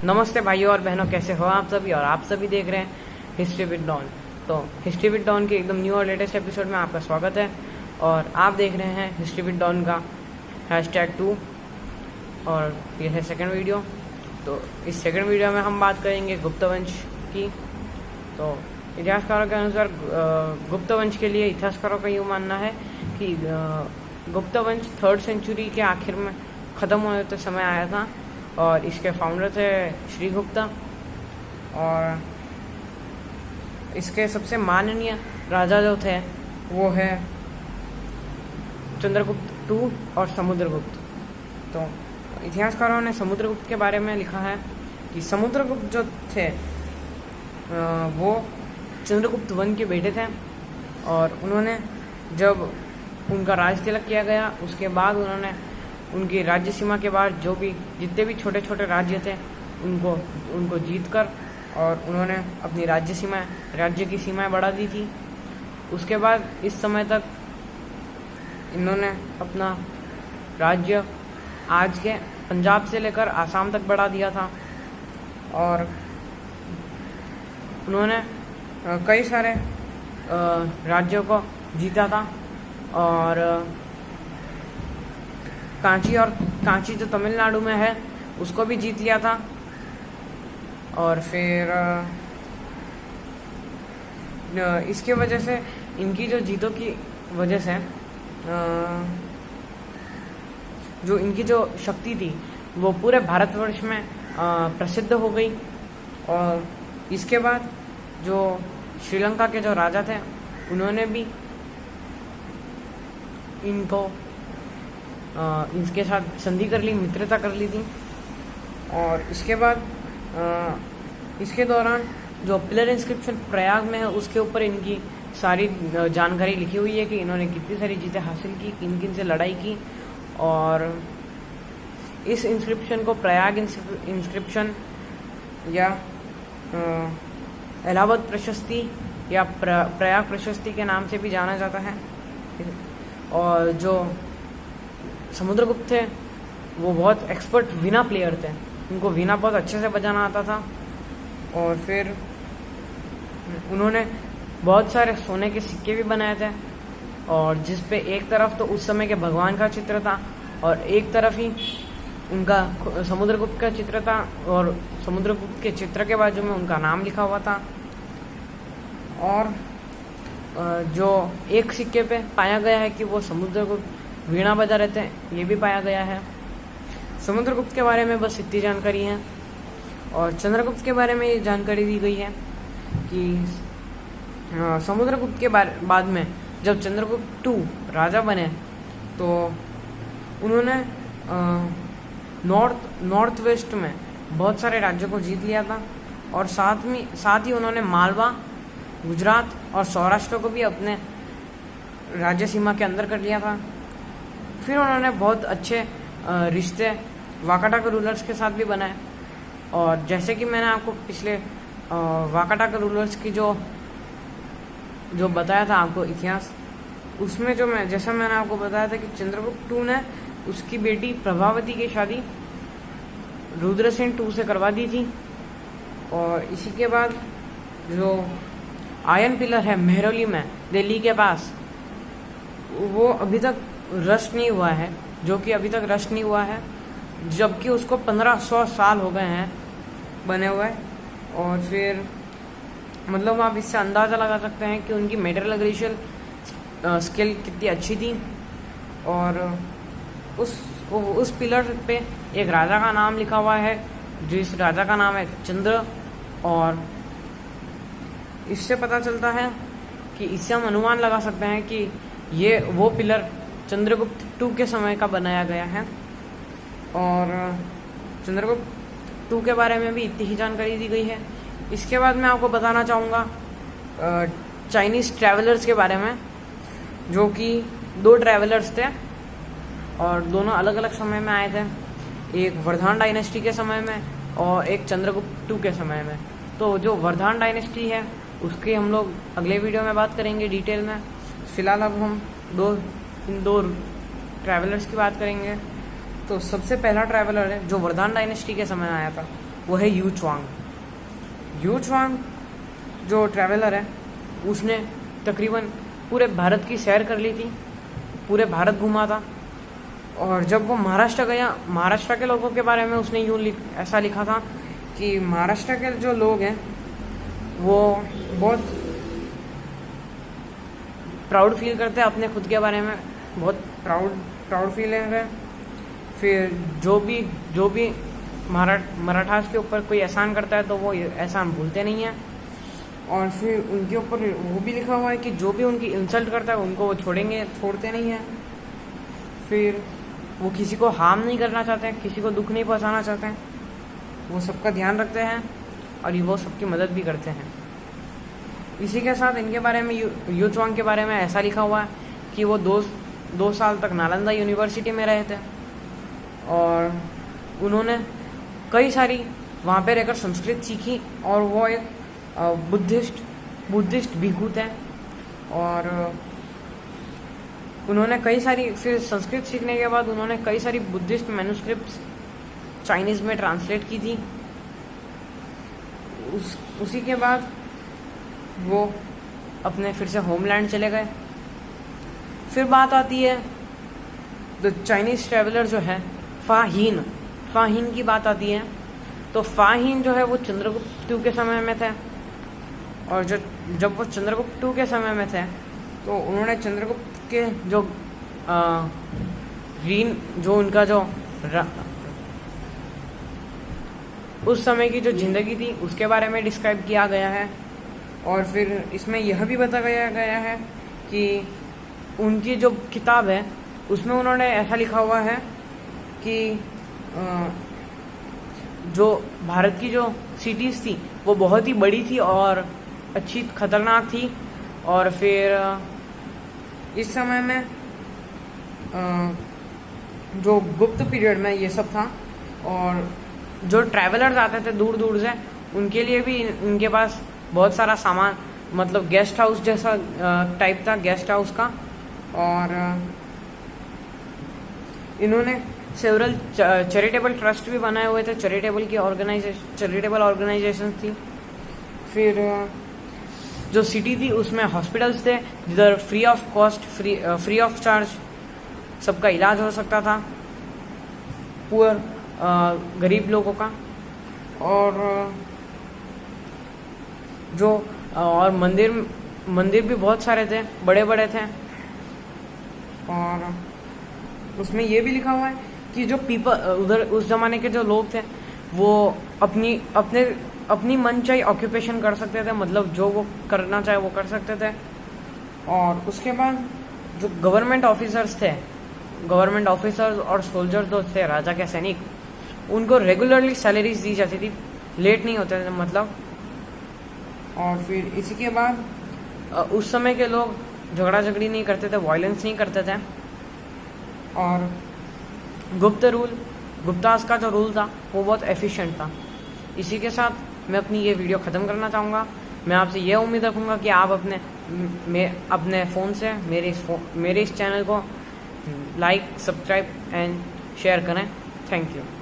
नमस्ते भाइयों और बहनों, कैसे हो आप सभी। और आप सभी देख रहे हैं हिस्ट्री विद डॉन। तो हिस्ट्री विद डॉन के एकदम न्यू और लेटेस्ट एपिसोड में आपका स्वागत है। और आप देख रहे हैं हिस्ट्री विद डॉन का #2 और ये है सेकंड वीडियो। तो इस सेकंड वीडियो में हम बात करेंगे गुप्त वंश की। तो इतिहासकारों के अनुसार गुप्त वंश के लिए इतिहासकारों का यूँ मानना है कि गुप्त वंश 3rd सेंचुरी के आखिर में ख़त्म होने तो समय आया था और इसके फाउंडर थे श्रीगुप्ता। और इसके सबसे माननीय राजा जो थे वो है चंद्रगुप्त II और समुद्रगुप्त। तो इतिहासकारों ने समुद्रगुप्त के बारे में लिखा है कि समुद्रगुप्त जो थे वो चंद्रगुप्त I के बेटे थे। और उन्होंने जब उनका राज तिलक किया गया उसके बाद उन्होंने उनकी राज्य सीमा के बाहर जो भी जितने भी छोटे छोटे राज्य थे उनको जीत कर और उन्होंने अपनी राज्य की सीमाएं बढ़ा दी थी। उसके बाद इस समय तक इन्होंने अपना राज्य आज के पंजाब से लेकर आसाम तक बढ़ा दिया था। और उन्होंने कई सारे राज्यों को जीता था। और कांची जो तमिलनाडु में है उसको भी जीत लिया था। और फिर इसके वजह से इनकी जो जीतों की वजह से जो इनकी जो शक्ति थी वो पूरे भारतवर्ष में प्रसिद्ध हो गई। और इसके बाद जो श्रीलंका के जो राजा थे उन्होंने भी इनके साथ संधि कर ली, मित्रता कर ली थी। और इसके बाद इसके दौरान जो पिलर इंस्क्रिप्शन प्रयाग में है उसके ऊपर इनकी सारी जानकारी लिखी हुई है कि इन्होंने कितनी सारी जीतें हासिल की, किन किन से लड़ाई की। और इस इंस्क्रिप्शन को प्रयाग इंस्क्रिप्शन या इलाहाबाद प्रशस्ति या प्रयाग प्रशस्ति के नाम से भी जाना जाता है। और जो समुद्रगुप्त थे वो बहुत एक्सपर्ट वीणा प्लेयर थे, उनको वीणा बहुत अच्छे से बजाना आता था। और फिर उन्होंने बहुत सारे सोने के सिक्के भी बनाए थे और जिस पे एक तरफ तो उस समय के भगवान का चित्र था और एक तरफ ही उनका समुद्रगुप्त का चित्र था और समुद्रगुप्त के चित्र के बाजू में उनका नाम लिखा हुआ था। और जो एक सिक्के पे पाया गया है कि वो समुद्रगुप्त वीणा बजा रहे थे, ये भी पाया गया है। समुद्रगुप्त के बारे में बस इतनी जानकारी है। और चंद्रगुप्त के बारे में ये जानकारी दी गई है कि समुद्रगुप्त के बाद में जब चंद्रगुप्त II राजा बने तो उन्होंने नॉर्थ वेस्ट में बहुत सारे राज्यों को जीत लिया था। और साथ ही उन्होंने मालवा, गुजरात और सौराष्ट्र को भी अपने राज्य सीमा के अंदर कर लिया था। फिर उन्होंने बहुत अच्छे रिश्ते वाकाटक रूलर्स के साथ भी बनाए। और जैसे कि मैंने आपको पिछले वाकाटक रूलर्स की जो बताया था आपको इतिहास, उसमें जैसा मैंने आपको बताया था कि चंद्रगुप्त II ने उसकी बेटी प्रभावती की शादी रुद्रसेन II से करवा दी थी। और इसी के बाद जो आयरन पिलर है मेहरौली में दिल्ली के पास, वो अभी तक रस्ट नहीं हुआ है, जबकि उसको 1500 साल हो गए हैं बने हुए। और फिर मतलब आप इससे अंदाज़ा लगा सकते हैं कि उनकी मेटलर्जिकल स्किल कितनी अच्छी थी। और उस पिलर पे एक राजा का नाम लिखा हुआ है, जिस राजा का नाम है चंद्र। और इससे पता चलता है कि इससे हम अनुमान लगा सकते हैं कि ये वो पिलर चंद्रगुप्त II के समय का बनाया गया है। और चंद्रगुप्त II के बारे में भी इतनी ही जानकारी दी गई है। इसके बाद मैं आपको बताना चाहूँगा चाइनीज़ ट्रैवलर्स के बारे में, जो कि 2 ट्रैवलर्स थे और दोनों अलग अलग समय में आए थे। एक वर्धमान डायनेस्टी के समय में और एक चंद्रगुप्त II के समय में। तो जो वर्धमान डायनेस्टी है उसकी हम लोग अगले वीडियो में बात करेंगे डिटेल में। फिलहाल अब हम इन दो ट्रैवलर्स की बात करेंगे। तो सबसे पहला ट्रैवलर है जो वर्धमान डायनेस्टी के समय आया था, वो है यू च्वांग। यू च्वांग जो ट्रैवलर है उसने तकरीबन पूरे भारत की सैर कर ली थी, पूरे भारत घूमा था। और जब वो महाराष्ट्र गया, महाराष्ट्र के लोगों के बारे में उसने ऐसा लिखा था कि महाराष्ट्र के जो लोग हैं वो बहुत प्राउड फील करते हैं अपने खुद के बारे में, बहुत प्राउड फीलिंग है। फिर जो भी मराठास के ऊपर कोई एहसान करता है तो वो एहसान भूलते नहीं हैं। और फिर उनके ऊपर वो भी लिखा हुआ है कि जो भी उनकी इंसल्ट करता है उनको वो छोड़ते नहीं हैं। फिर वो किसी को हार्म नहीं करना चाहते हैं, किसी को दुख नहीं पहुंचाना चाहते हैं, वो सबका ध्यान रखते हैं और वो सबकी मदद भी करते हैं। इसी के साथ इनके बारे में यू च्वांग के बारे में ऐसा लिखा हुआ है कि वो दो साल तक नालंदा यूनिवर्सिटी में रहे थे और उन्होंने कई सारी वहाँ पे रहकर संस्कृत सीखी। और वो एक बुद्धिस्ट भिक्षु थे और उन्होंने कई सारी, फिर संस्कृत सीखने के बाद उन्होंने कई सारी बुद्धिस्ट मैन्युस्क्रिप्ट्स चाइनीज़ में ट्रांसलेट की थी। उसी के बाद वो अपने फिर से होमलैंड चले गए। फिर बात आती है द चाइनीज़ ट्रैवलर जो है फाहीन की बात आती है। तो फाहीन जो है वो चंद्रगुप्त II के समय में थे और जब वो चंद्रगुप्त II के समय में थे तो उन्होंने चंद्रगुप्त के उस समय की जो जिंदगी थी उसके बारे में डिस्क्राइब किया गया है। और फिर इसमें यह भी बताया गया है कि उनकी जो किताब है उसमें उन्होंने ऐसा लिखा हुआ है कि जो भारत की जो सिटीज़ थी वो बहुत ही बड़ी थी और अच्छी खतरनाक थी। और फिर इस समय में जो गुप्त पीरियड में ये सब था और जो ट्रैवलर्स आते थे दूर दूर से उनके लिए भी इनके पास बहुत सारा सामान, मतलब गेस्ट हाउस जैसा टाइप था, गेस्ट हाउस का। और इन्होंने सेवरल चैरिटेबल ट्रस्ट भी बनाए हुए थे, चैरिटेबल ऑर्गेनाइजेशन थी। फिर जो सिटी थी उसमें हॉस्पिटल्स थे जिधर free of cost, free of charge सबका इलाज हो सकता था, गरीब लोगों का। और मंदिर भी बहुत सारे थे, बड़े बड़े थे। और उसमें ये भी लिखा हुआ है कि जो उधर उस जमाने के जो लोग थे वो अपनी मनचाही ऑक्यूपेशन कर सकते थे, मतलब जो वो करना चाहे वो कर सकते थे। और उसके बाद जो गवर्नमेंट ऑफिसर्स और सोल्जर्स जो थे, राजा के सैनिक, उनको रेगुलरली सैलरीज दी जाती थी, लेट नहीं होते थे मतलब। और फिर इसी के बाद उस समय के लोग झगड़ा झगड़ी नहीं करते थे, वायलेंस नहीं करते थे। और गुप्तास का जो रूल था वो बहुत एफिशिएंट था। इसी के साथ मैं अपनी ये वीडियो ख़त्म करना चाहूँगा। मैं आपसे ये उम्मीद रखूँगा कि आप अपने फ़ोन से मेरे इस चैनल को लाइक, सब्सक्राइब एंड शेयर करें। Thank you.